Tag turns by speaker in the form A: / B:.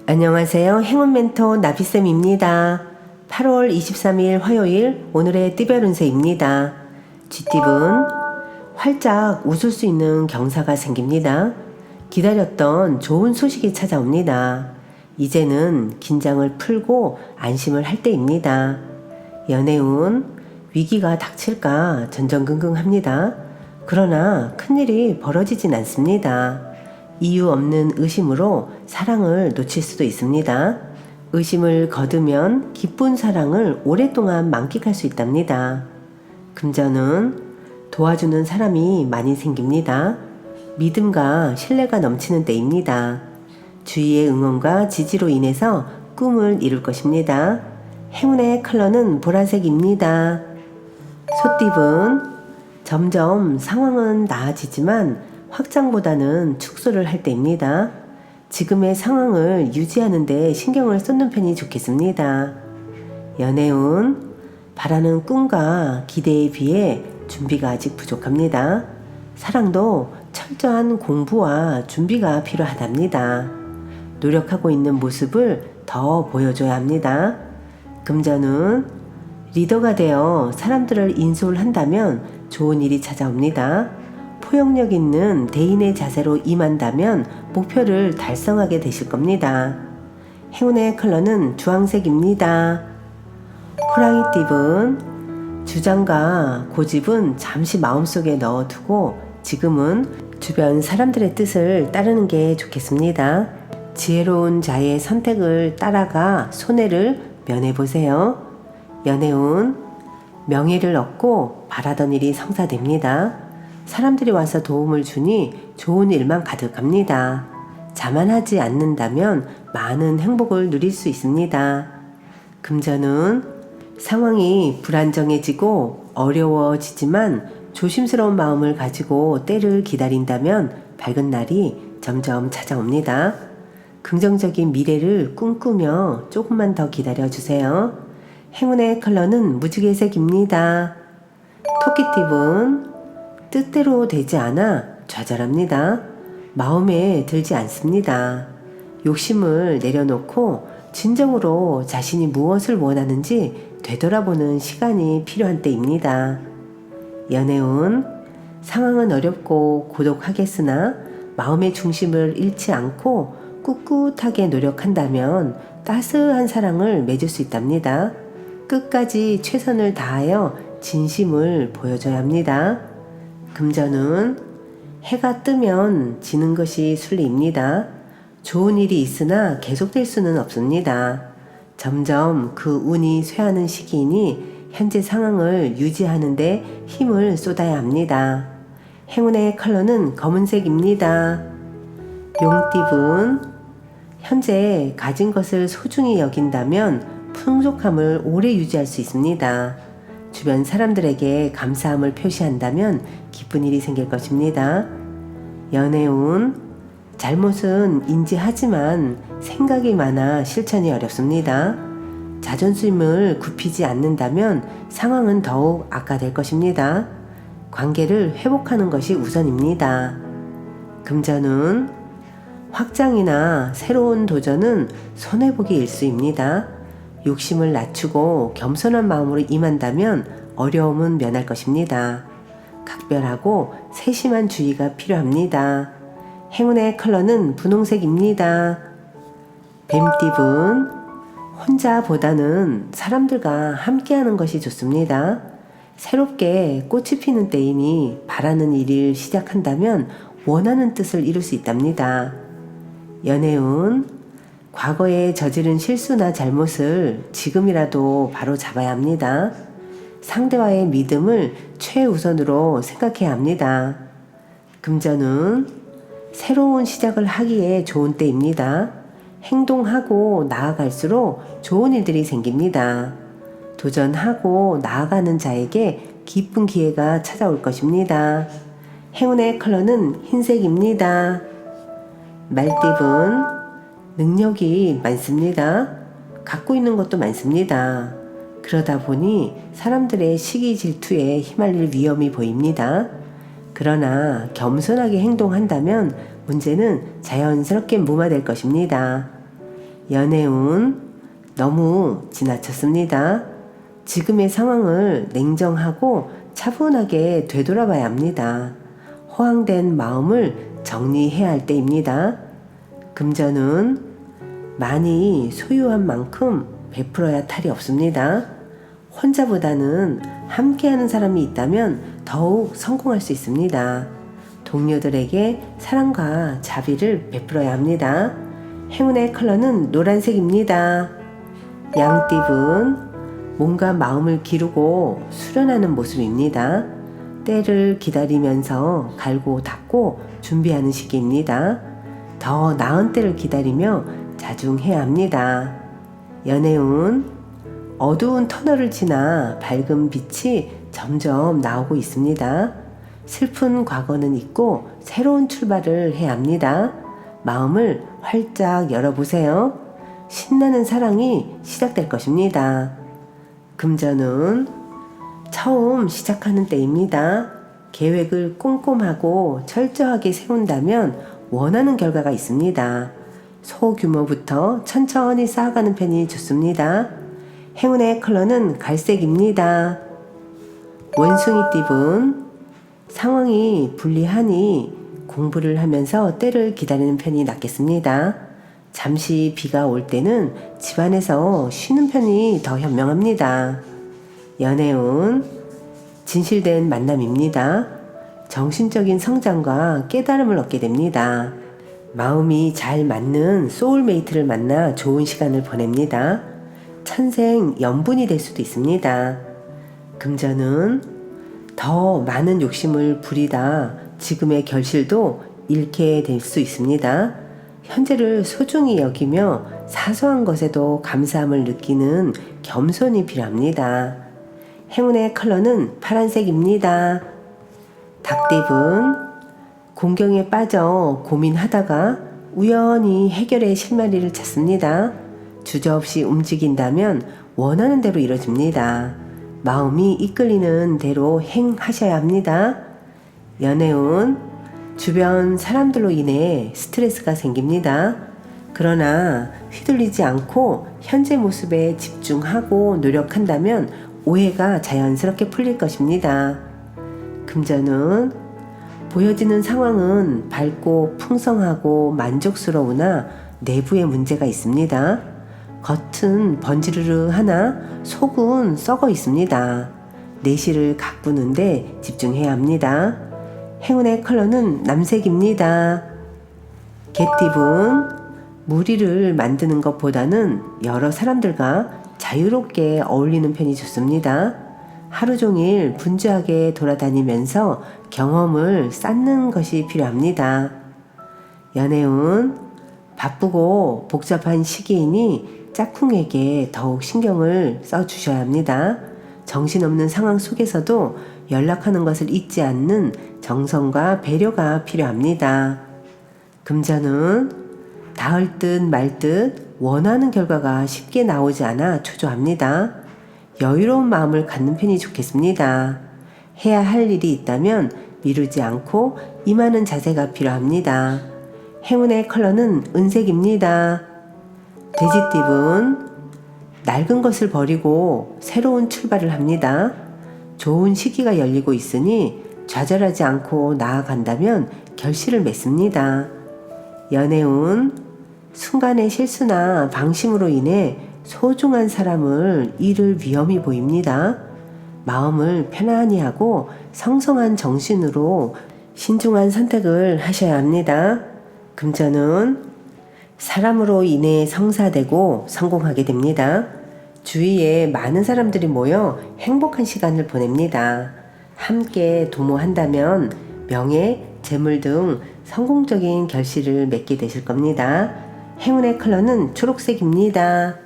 A: 안녕하세요. 행운 멘토 나비쌤입니다. 8월 23일 화요일 오늘의 띠별 운세입니다. 쥐띠분 활짝 웃을 수 있는 경사가 생깁니다. 기다렸던 좋은 소식이 찾아옵니다. 이제는 긴장을 풀고 안심을 할 때입니다. 연애운 위기가 닥칠까 전전긍긍합니다. 그러나 큰일이 벌어지진 않습니다. 이유 없는 의심으로 사랑을 놓칠 수도 있습니다. 의심을 거두면 기쁜 사랑을 오랫동안 만끽할 수 있답니다. 금전은 도와주는 사람이 많이 생깁니다. 믿음과 신뢰가 넘치는 때입니다. 주위의 응원과 지지로 인해서 꿈을 이룰 것입니다. 행운의 컬러는 보라색입니다. 소띠분 점점 상황은 나아지지만 확장보다는 축소를 할 때입니다. 지금의 상황을 유지하는 데 신경을 쏟는 편이 좋겠습니다. 연애운 바라는 꿈과 기대에 비해 준비가 아직 부족합니다. 사랑도 철저한 공부와 준비가 필요하답니다. 노력하고 있는 모습을 더 보여줘야 합니다. 금전은 리더가 되어 사람들을 인솔 한다면 좋은 일이 찾아옵니다. 포용력 있는 대인의 자세로 임한다면 목표를 달성하게 되실 겁니다. 행운의 컬러는 주황색입니다. 호랑이띠분 주장과 고집은 잠시 마음속에 넣어두고 지금은 주변 사람들의 뜻을 따르는 게 좋겠습니다. 지혜로운 자의 선택을 따라가 손해를 면해보세요. 연애운 명예를 얻고 바라던 일이 성사됩니다. 사람들이 와서 도움을 주니 좋은 일만 가득합니다. 자만하지 않는다면 많은 행복을 누릴 수 있습니다. 금전은 상황이 불안정해지고 어려워지지만 조심스러운 마음을 가지고 때를 기다린다면 밝은 날이 점점 찾아옵니다. 긍정적인 미래를 꿈꾸며 조금만 더 기다려주세요. 행운의 컬러는 무지개색입니다. 토끼띠분 뜻대로 되지 않아 좌절합니다. 마음에 들지 않습니다. 욕심을 내려놓고 진정으로 자신이 무엇을 원하는지 되돌아보는 시간이 필요한 때입니다. 연애운 상황은 어렵고 고독하겠으나 마음의 중심을 잃지 않고 꿋꿋하게 노력한다면 따스한 사랑을 맺을 수 있답니다. 끝까지 최선을 다하여 진심을 보여줘야 합니다. 금전은 해가 뜨면 지는 것이 순리입니다. 좋은 일이 있으나 계속될 수는 없습니다. 점점 그 운이 쇠하는 시기이니 현재 상황을 유지하는 데 힘을 쏟아야 합니다. 행운의 컬러는 검은색입니다. 용띠분 현재 가진 것을 소중히 여긴다면 풍족함을 오래 유지할 수 있습니다. 주변 사람들에게 감사함을 표시한다면 기쁜 일이 생길 것입니다. 연애운 잘못은 인지하지만 생각이 많아 실천이 어렵습니다. 자존심을 굽히지 않는다면 상황은 더욱 악화될 것입니다. 관계를 회복하는 것이 우선입니다. 금전운 확장이나 새로운 도전은 손해보기 일쑤입니다. 욕심을 낮추고 겸손한 마음으로 임한다면 어려움은 면할 것입니다. 각별하고 세심한 주의가 필요합니다. 행운의 컬러는 분홍색입니다. 뱀띠분 혼자보다는 사람들과 함께하는 것이 좋습니다. 새롭게 꽃이 피는 때이니 바라는 일을 시작한다면 원하는 뜻을 이룰 수 있답니다. 연애운 과거에 저지른 실수나 잘못을 지금이라도 바로 잡아야 합니다. 상대와의 믿음을 최우선으로 생각해야 합니다. 금전은 새로운 시작을 하기에 좋은 때입니다. 행동하고 나아갈수록 좋은 일들이 생깁니다. 도전하고 나아가는 자에게 기쁜 기회가 찾아올 것입니다. 행운의 컬러는 흰색입니다. 말띠분 능력이 많습니다. 갖고 있는 것도 많습니다. 그러다 보니 사람들의 시기 질투에 휘말릴 위험이 보입니다. 그러나 겸손하게 행동한다면 문제는 자연스럽게 무마될 것입니다. 연애운 너무 지나쳤습니다. 지금의 상황을 냉정하고 차분하게 되돌아봐야 합니다. 허황된 마음을 정리해야 할 때입니다. 금전운 많이 소유한 만큼 베풀어야 탈이 없습니다. 혼자보다는 함께하는 사람이 있다면 더욱 성공할 수 있습니다. 동료들에게 사랑과 자비를 베풀어야 합니다. 행운의 컬러는 노란색입니다. 양띠분 몸과 마음을 기르고 수련하는 모습입니다. 때를 기다리면서 갈고 닦고 준비하는 시기입니다. 더 나은 때를 기다리며 자중해야 합니다. 연애운 어두운 터널을 지나 밝은 빛이 점점 나오고 있습니다. 슬픈 과거는 잊고 새로운 출발을 해야 합니다. 마음을 활짝 열어보세요. 신나는 사랑이 시작될 것입니다. 금전운 처음 시작하는 때입니다. 계획을 꼼꼼하고 철저하게 세운다면 원하는 결과가 있습니다. 소규모부터 천천히 쌓아가는 편이 좋습니다. 행운의 컬러는 갈색입니다. 원숭이띠분 상황이 불리하니 공부를 하면서 때를 기다리는 편이 낫겠습니다. 잠시 비가 올 때는 집안에서 쉬는 편이 더 현명합니다. 연애운 진실된 만남입니다. 정신적인 성장과 깨달음을 얻게 됩니다. 마음이 잘 맞는 소울메이트를 만나 좋은 시간을 보냅니다. 천생 연분이 될 수도 있습니다. 금전은 더 많은 욕심을 부리다 지금의 결실도 잃게 될 수 있습니다. 현재를 소중히 여기며 사소한 것에도 감사함을 느끼는 겸손이 필요합니다. 행운의 컬러는 파란색입니다. 닭띠분 공경에 빠져 고민하다가 우연히 해결의 실마리를 찾습니다. 주저없이 움직인다면 원하는 대로 이뤄집니다. 마음이 이끌리는 대로 행하셔야 합니다. 연애운 주변 사람들로 인해 스트레스가 생깁니다. 그러나 휘둘리지 않고 현재 모습에 집중하고 노력한다면 오해가 자연스럽게 풀릴 것입니다. 금전운 보여지는 상황은 밝고 풍성하고 만족스러우나 내부에 문제가 있습니다. 겉은 번지르르 하나 속은 썩어 있습니다. 내실을 가꾸는데 집중해야 합니다. 행운의 컬러는 남색입니다. 개띠분 무리를 만드는 것보다는 여러 사람들과 자유롭게 어울리는 편이 좋습니다. 하루 종일 분주하게 돌아다니면서 경험을 쌓는 것이 필요합니다. 연애운 바쁘고 복잡한 시기이니 짝꿍에게 더욱 신경을 써주셔야 합니다. 정신없는 상황 속에서도 연락하는 것을 잊지 않는 정성과 배려가 필요합니다. 금전은 닿을 듯 말 듯 원하는 결과가 쉽게 나오지 않아 초조합니다. 여유로운 마음을 갖는 편이 좋겠습니다. 해야 할 일이 있다면 미루지 않고 임하는 자세가 필요합니다. 행운의 컬러는 은색입니다. 돼지띠분 낡은 것을 버리고 새로운 출발을 합니다. 좋은 시기가 열리고 있으니 좌절하지 않고 나아간다면 결실을 맺습니다. 연애운 순간의 실수나 방심으로 인해 소중한 사람을 잃을 위험이 보입니다. 마음을 편안히 하고 성성한 정신으로 신중한 선택을 하셔야 합니다. 금전은 사람으로 인해 성사되고 성공하게 됩니다. 주위에 많은 사람들이 모여 행복한 시간을 보냅니다. 함께 도모한다면 명예, 재물 등 성공적인 결실을 맺게 되실 겁니다. 행운의 컬러는 초록색입니다.